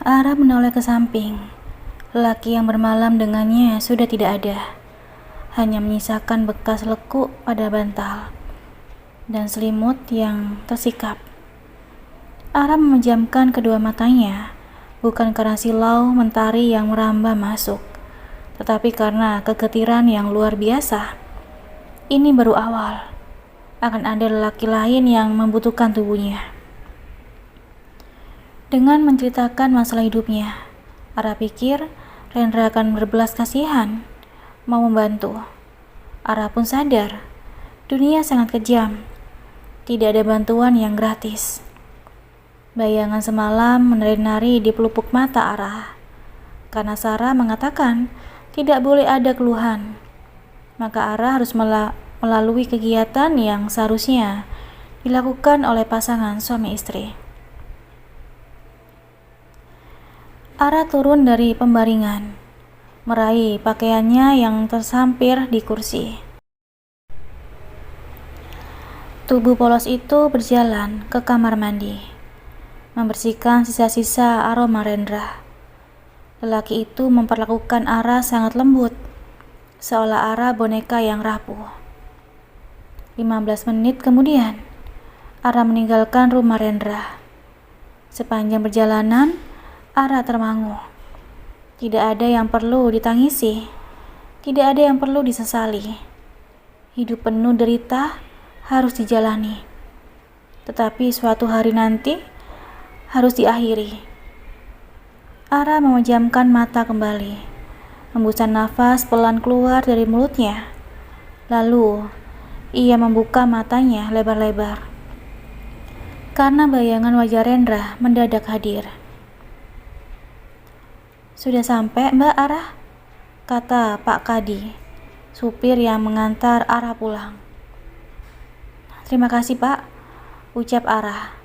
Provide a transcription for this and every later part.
Ara menoleh ke samping. Lelaki yang bermalam dengannya sudah tidak ada. Hanya menyisakan bekas lekuk pada bantal dan selimut yang tersikap. Ara memejamkan kedua matanya, bukan karena silau mentari yang merambah masuk, tetapi karena kegetiran yang luar biasa. Ini baru awal. Akan ada lelaki lain yang membutuhkan tubuhnya. Dengan menceritakan masalah hidupnya, Ara pikir Rendra akan berbelas kasihan, mau membantu. Ara pun sadar, dunia sangat kejam. Tidak ada bantuan yang gratis. Bayangan semalam menari-nari di pelupuk mata Ara. Karena Sarah mengatakan tidak boleh ada keluhan, maka Ara harus melalui kegiatan yang seharusnya dilakukan oleh pasangan suami istri. Ara turun dari pembaringan, meraih pakaiannya yang tersampir di kursi. Tubuh polos itu berjalan ke kamar mandi, membersihkan sisa-sisa aroma Rendra. Lelaki itu memperlakukan Ara sangat lembut, seolah Ara boneka yang rapuh. 15 menit kemudian, Ara meninggalkan rumah Rendra. Sepanjang perjalanan, Ara termangu. Tidak ada yang perlu ditangisi, tidak ada yang perlu disesali. Hidup penuh derita harus dijalani, tetapi suatu hari nanti harus diakhiri. Ara memejamkan mata kembali, hembusan nafas pelan keluar dari mulutnya. Lalu ia membuka matanya lebar-lebar karena bayangan wajah Rendra mendadak hadir. "Sudah sampai, Mbak Ara?" kata Pak Kadi, supir yang mengantar Ara pulang. "Terima kasih, Pak," ucap Ara,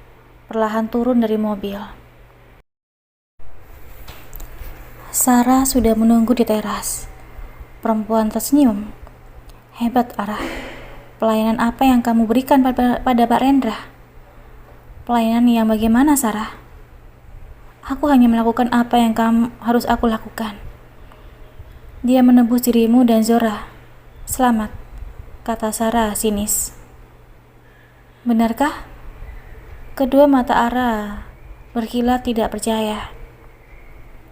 perlahan turun dari mobil. Sarah sudah menunggu di teras. Perempuan tersenyum. "Hebat, Ara. Pelayanan apa yang kamu berikan pada Pak Rendra?" "Pelayanan yang bagaimana, Sarah?" "Aku hanya melakukan apa yang harus aku lakukan. Dia menebus dirimu dan Zora. Selamat," kata Sarah sinis. "Benarkah?" Kedua mata Ara berkilat tidak percaya.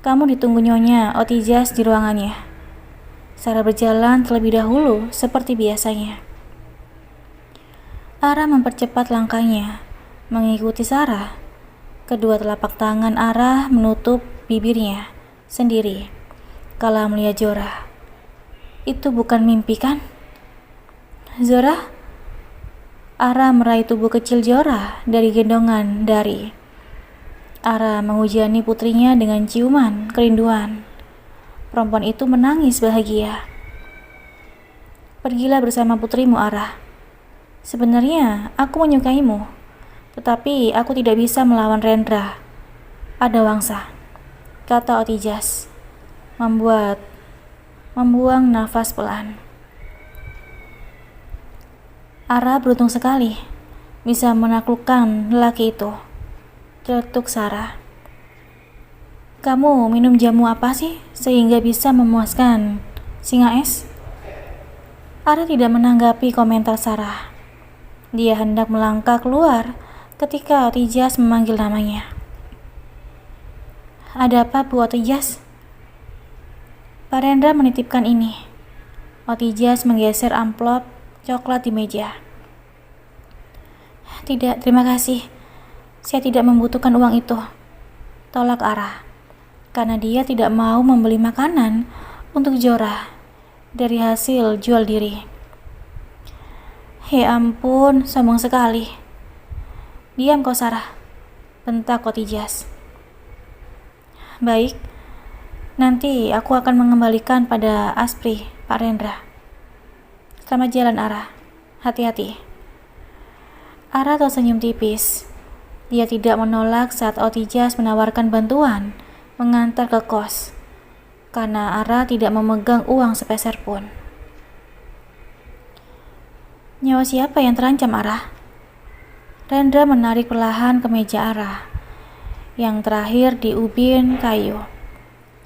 "Kamu ditunggu Nyonya Otijas di ruangannya." Sarah berjalan terlebih dahulu seperti biasanya. Ara mempercepat langkahnya, mengikuti Sarah. Kedua telapak tangan Ara menutup bibirnya sendiri kala melihat Zora. Itu bukan mimpi, kan? "Zora?" Ara meraih tubuh kecil Zora dari gendongan dari. Ara menghujani putrinya dengan ciuman kerinduan. Perempuan itu menangis bahagia. "Pergilah bersama putrimu, Ara. Sebenarnya aku menyukaimu, tetapi aku tidak bisa melawan Rendra. Ada wangsa," kata Otijas, membuang nafas pelan. Ara beruntung sekali bisa menaklukkan lelaki itu, celetuk Sarah. "Kamu minum jamu apa sih sehingga bisa memuaskan singa es?" Ara tidak menanggapi komentar Sarah. Dia hendak melangkah keluar ketika Otijas memanggil namanya. "Ada apa, Bu Otijas?" "Pak Rendra menitipkan ini." Otijas menggeser amplop coklat di meja. "Tidak, terima kasih. Saya tidak membutuhkan uang itu," tolak Ara, karena dia tidak mau membeli makanan untuk Zora dari hasil jual diri. "Ya ampun, sombong sekali." "Diam kau, Sarah," bentak Otijas. "Baik, nanti aku akan mengembalikan pada Aspri, Pak Rendra. Selamat jalan, Ara. Hati-hati." Ara tersenyum tipis. Dia tidak menolak saat Otijas menawarkan bantuan mengantar ke kos, karena Ara tidak memegang uang sepeser pun. "Nyawa siapa yang terancam, Ara?" Rendra menarik perlahan ke meja Ara. yang terakhir di ubin kayu.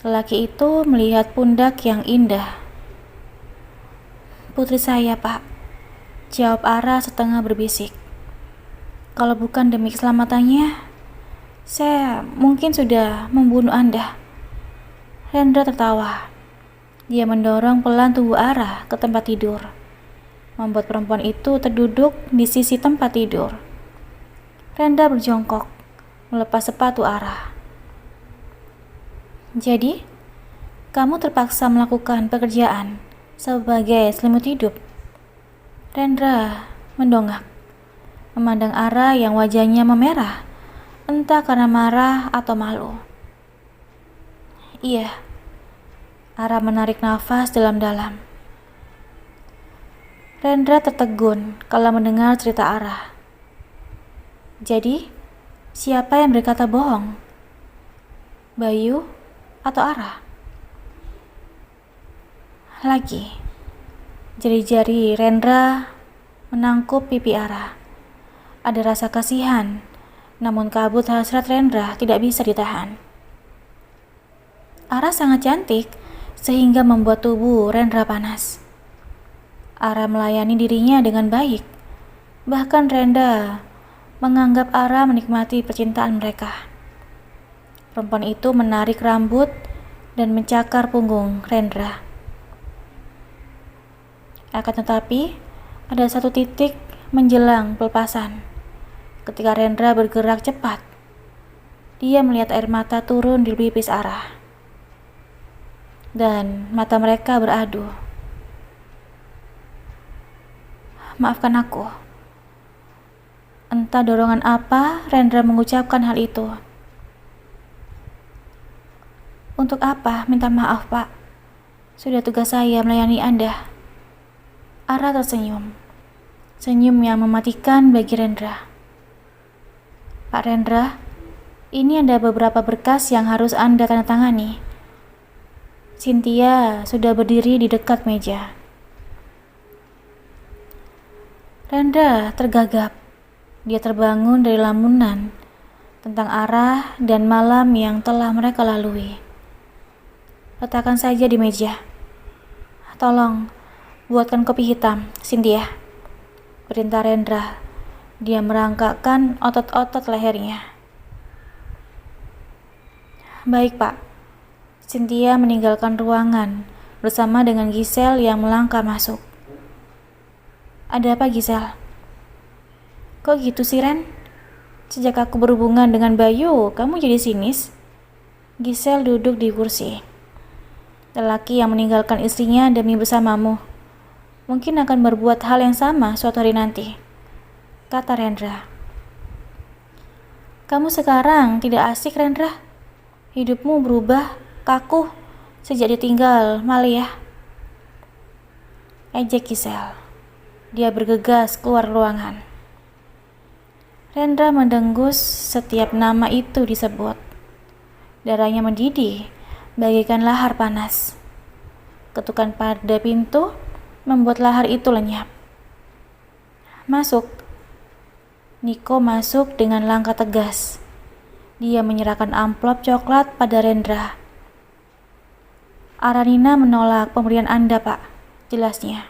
Lelaki itu melihat pundak yang indah. "Putri saya, Pak," jawab Ara setengah berbisik. "Kalau bukan demi keselamatannya, saya mungkin sudah membunuh Anda." Rendra tertawa. Dia mendorong pelan tubuh Ara ke tempat tidur, membuat perempuan itu terduduk di sisi tempat tidur. Rendra berjongkok, melepas sepatu Ara. "Jadi, kamu terpaksa melakukan pekerjaan sebagai selimut hidup?" Rendra mendongak, memandang Ara yang wajahnya memerah, entah karena marah atau malu. "Iya." Ara menarik nafas dalam-dalam. Rendra tertegun kalau mendengar cerita Ara. "Jadi, siapa yang berkata bohong? Bayu atau Ara?" Lagi, jari-jari Rendra menangkup pipi Ara. Ada rasa kasihan, namun kabut hasrat Rendra tidak bisa ditahan. Ara sangat cantik, sehingga membuat tubuh Rendra panas. Ara melayani dirinya dengan baik. Bahkan Rendra menganggap Ara menikmati percintaan mereka. Perempuan itu menarik rambut dan mencakar punggung Rendra. Akan tetapi, ada satu titik menjelang pelepasan. Ketika Rendra bergerak cepat, dia melihat air mata turun di pipis Ara. Dan mata mereka beradu. "Maafkan aku." Entah dorongan apa Rendra mengucapkan hal itu. "Untuk apa minta maaf, Pak? Sudah tugas saya melayani Anda." Ara tersenyum. Senyum yang mematikan bagi Rendra. "Pak Rendra, ini ada beberapa berkas yang harus Anda tanda tangani." Cynthia sudah berdiri di dekat meja. Rendra tergagap. Dia terbangun dari lamunan tentang arah dan malam yang telah mereka lalui. "Letakkan saja di meja. Tolong buatkan kopi hitam, Cynthia," perintah Rendra. Dia merangkakkan otot-otot lehernya. "Baik, Pak." Cynthia meninggalkan ruangan bersama dengan Giselle yang melangkah masuk. "Ada apa, Giselle?" "Kok gitu sih, Ren? Sejak aku berhubungan dengan Bayu, kamu jadi sinis?" Giselle duduk di kursi. "Lelaki yang meninggalkan istrinya demi bersamamu mungkin akan berbuat hal yang sama suatu hari nanti," kata Rendra. "Kamu sekarang tidak asik, Rendra. Hidupmu berubah kaku sejak ditinggal Malia," ejek Giselle. Dia bergegas keluar ruangan. Rendra mendengus setiap nama itu disebut. Darahnya mendidih bagaikan lahar panas. Ketukan pada pintu membuat lahar itu lenyap. "Masuk." Niko masuk dengan langkah tegas. Dia menyerahkan amplop coklat pada Rendra. "Aranina menolak pemberian Anda, Pak," jelasnya.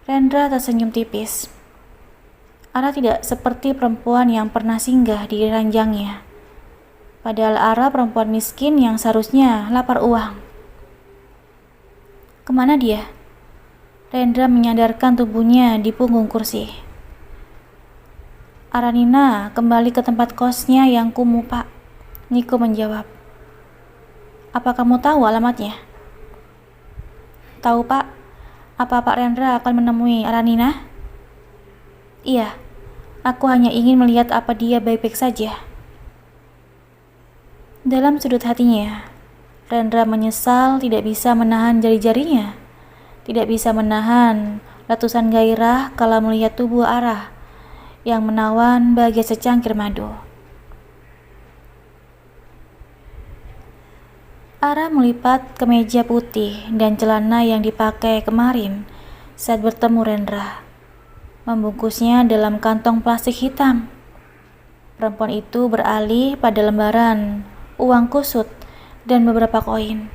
Rendra tersenyum tipis. Ara tidak seperti perempuan yang pernah singgah di ranjangnya. Padahal Ara perempuan miskin yang seharusnya lapar uang. "Kemana dia?" Rendra menyadarkan tubuhnya di punggung kursi. "Aranina kembali ke tempat kosnya yang kumuh, Pak," Niko menjawab. "Apa kamu tahu alamatnya?" "Tahu, Pak. Apa Pak Rendra akan menemui Aranina?" "Iya, aku hanya ingin melihat apa dia baik-baik saja." Dalam sudut hatinya, Rendra menyesal tidak bisa menahan jari-jarinya. Tidak bisa menahan letusan gairah kala melihat tubuh Ara yang menawan bagai secangkir madu. Ara melipat kemeja putih dan celana yang dipakai kemarin saat bertemu Rendra, membungkusnya dalam kantong plastik hitam. Perempuan itu beralih pada lembaran uang kusut dan beberapa koin.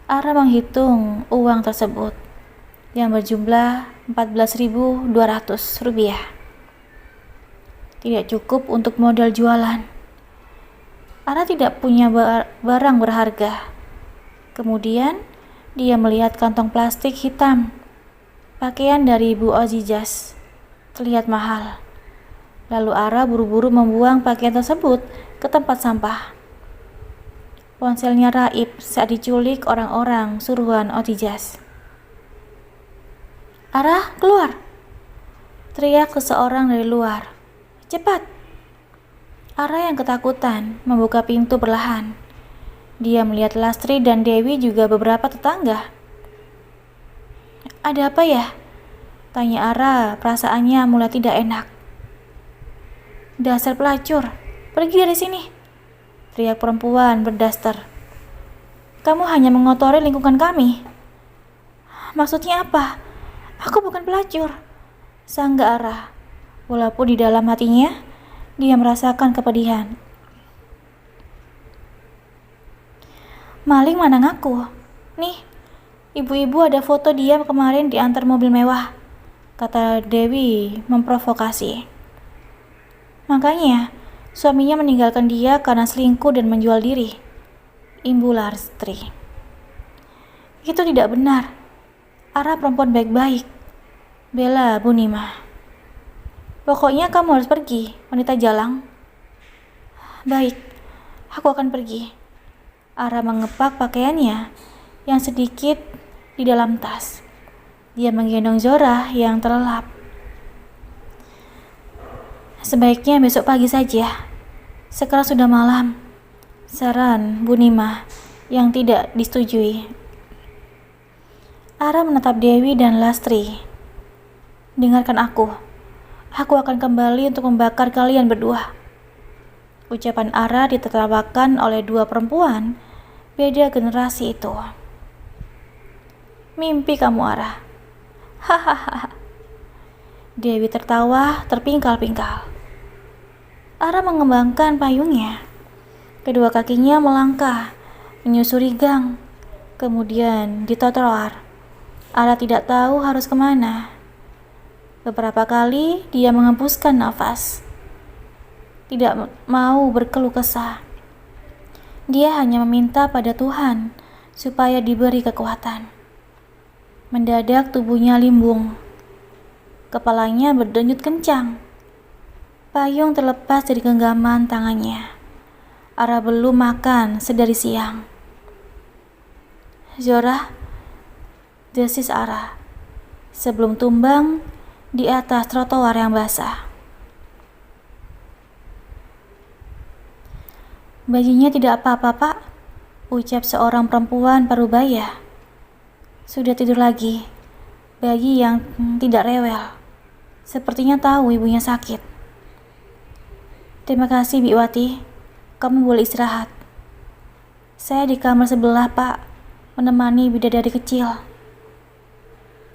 Ara menghitung uang tersebut yang berjumlah 14.200 rupiah. Tidak cukup untuk modal jualan. Ara tidak punya barang berharga. Kemudian dia melihat kantong plastik hitam. Pakaian dari Ibu Ozijas terlihat mahal. Lalu Ara buru-buru membuang pakaian tersebut ke tempat sampah. Ponselnya raib saat diculik orang-orang suruhan Ozijas. "Ara, keluar!" teriak seseorang dari luar. "Cepat!" Ara yang ketakutan membuka pintu perlahan. Dia melihat Lastri dan Dewi juga beberapa tetangga. "Ada apa ya?" tanya Ara, perasaannya mulai tidak enak. "Dasar pelacur, pergi dari sini!" teriak perempuan berdaster. "Kamu hanya mengotori lingkungan kami." "Maksudnya apa? Aku bukan pelacur," sangga Ara, walaupun di dalam hatinya dia merasakan kepedihan. "Maling mana ngaku? Nih, ibu-ibu ada foto dia kemarin diantar mobil mewah," kata Dewi memprovokasi. "Makanya suaminya meninggalkan dia karena selingkuh dan menjual diri," imbu Lastri. "Itu tidak benar. Ara perempuan baik-baik," bela Bu Nima. "Pokoknya kamu harus pergi, wanita jalang." "Baik, aku akan pergi." Ara mengepak pakaiannya yang sedikit di dalam tas. Dia menggendong Zora yang terlelap. "Sebaiknya besok pagi saja. Sekarang sudah malam," saran Bu Nima yang tidak disetujui. Ara menatap Dewi dan Lastri. "Dengarkan aku. Aku akan kembali untuk membakar kalian berdua." Ucapan Ara ditertawakan oleh dua perempuan beda generasi itu. "Mimpi kamu, Ara." "Hahaha." Dewi tertawa terpingkal-pingkal. Ara mengembangkan payungnya. Kedua kakinya melangkah, menyusuri gang, kemudian di trotoar. Ara tidak tahu harus kemana. Beberapa kali dia menghembuskan nafas. Tidak mau berkeluh kesah. Dia hanya meminta pada Tuhan supaya diberi kekuatan. Mendadak tubuhnya limbung. Kepalanya berdenyut kencang. Payung terlepas dari genggaman tangannya. Ara belum makan sedari siang. "Zora," desis Ara sebelum tumbang di atas trotoar yang basah. "Bayinya tidak apa-apa, Pak," ucap seorang perempuan parubaya. "Sudah tidur lagi. Bayi yang tidak rewel. Sepertinya tahu ibunya sakit." "Terima kasih, Biwati. Kamu boleh istirahat." "Saya di kamar sebelah, Pak, menemani bidadari kecil."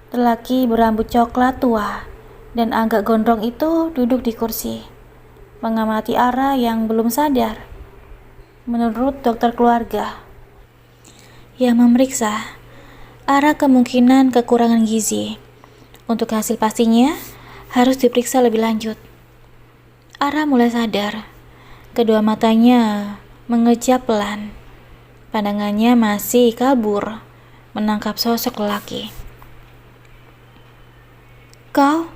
Lelaki berambut coklat tua dan agak gondrong itu duduk di kursi, mengamati Ara yang belum sadar. Menurut dokter keluarga yang memeriksa, Ara kemungkinan kekurangan gizi. Untuk hasil pastinya harus diperiksa lebih lanjut. Ara mulai sadar. Kedua matanya mengejap pelan. Pandangannya masih kabur menangkap sosok lelaki. Kau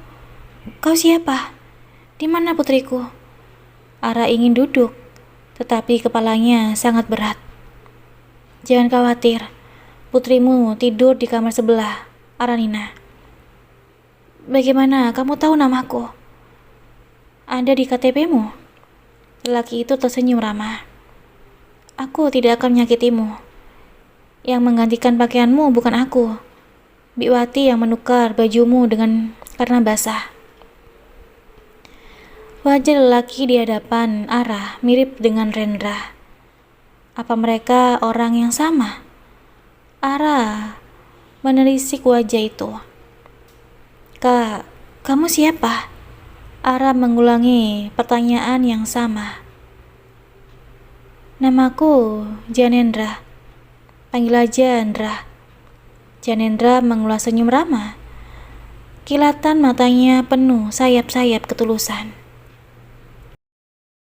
siapa? Di mana putriku?" Ara ingin duduk, tetapi kepalanya sangat berat. "Jangan khawatir, putrimu tidur di kamar sebelah, Aranina." "Bagaimana kamu tahu namaku?" "Ada di KTP-mu." Lelaki itu tersenyum ramah. "Aku tidak akan menyakitimu. Yang menggantikan pakaianmu bukan aku. Biwati yang menukar bajumu karena basah." Wajah lelaki di hadapan Ara mirip dengan Rendra. Apa mereka orang yang sama? Ara menelisik wajah itu. "Kak, kamu siapa?" Ara mengulangi pertanyaan yang sama. Namaku Janendra. Panggil aja Andra. Janendra mengulas senyum ramah. Kilatan matanya penuh sayap-sayap ketulusan.